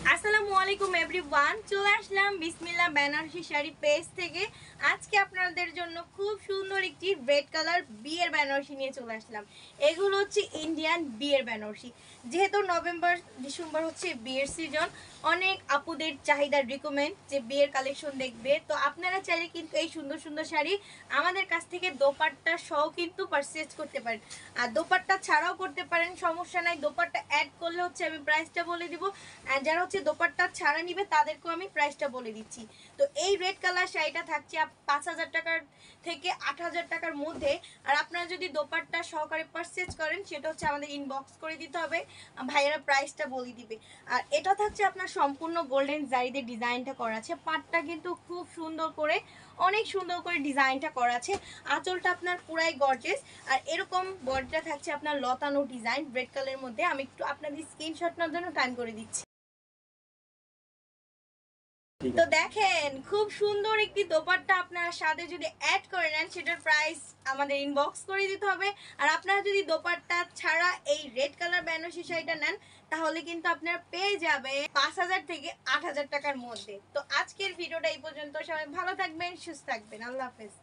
আসসালামু আলাইকুম এভরিওয়ান, চলে আসলাম বিসমিল্লাহ বেনারসি শাড়ি পেজ থেকে। আজকে আপনাদের জন্য খুব সুন্দর একটি রেড কালার বিয়ের বেনারসি নিয়ে চলে আসলাম। এগুলো হচ্ছে ইন্ডিয়ান বিয়ের বেনারসি। যেহেতু নভেম্বর ডিসেম্বর হচ্ছে বিয়ের সিজন, অনেক আপুদের চাহিদার রিকমেন্ড যে বিয়ের কালেকশন দেখবে, তো আপনারা চাইলে কিন্তু এই সুন্দর সুন্দর শাড়ি আমাদের কাছ থেকে দোপাট্টা সহ কিন্তু পারচেজ করতে পারেন। আর দোপাট্টা ছাড়াও করতে পারেন, সমস্যা নাই। দোপাট্টা অ্যাড করলে হচ্ছে আমি প্রাইসটা বলে দিব, আর যারা হচ্ছে দোপাট্টা ছাড়া নিবে তাদেরকেও আমি প্রাইসটা বলে দিচ্ছি। তো এই রেড কালার শাড়িটা থাকছে 5,000 টাকার থেকে 8,000 টাকার মধ্যে। আর আপনারা যদি দোপাট্টা সহকারে পারচেজ করেন সেটা হচ্ছে আমাদের ইনবক্স করে দিতে হবে, ভাইয়েরা প্রাইসটা বলে দিবে। আর এটা থাকছে আপনার সম্পূর্ণ গোল্ডেন জারিতে ডিজাইনটা করা আছে। পাটটা কিন্তু খুব সুন্দর করে, অনেক সুন্দর করে ডিজাইনটা করা আছে। আঁচলটা আপনার পুরাই গর্জেস। আর এরকম বডিটা থাকছে আপনার লতানো ডিজাইন রেড কালারের মধ্যে। আমি একটু আপনাদের স্ক্রিনশট নেওয়ার জন্য টাইম করে দিচ্ছি। তো দেখেন, খুব সুন্দর একটি দোপাট্টা আপনারা সাথে যদি অ্যাড করে নেন সেটার প্রাইস আমাদের ইনবক্স করে দিতে হবে। আর আপনারা যদি দোপাট্টা ছাড়া এই রেড কালার বেনারসি শাড়িটা নেন তাহলে কিন্তু আপনারা পেয়ে যাবে 5,000 থেকে 8,000 টাকার মধ্যে। তো আজকের ভিডিওটা এই পর্যন্ত। সবাই ভালো থাকবেন, সুস্থ থাকবেন। আল্লাহ হাফেজ।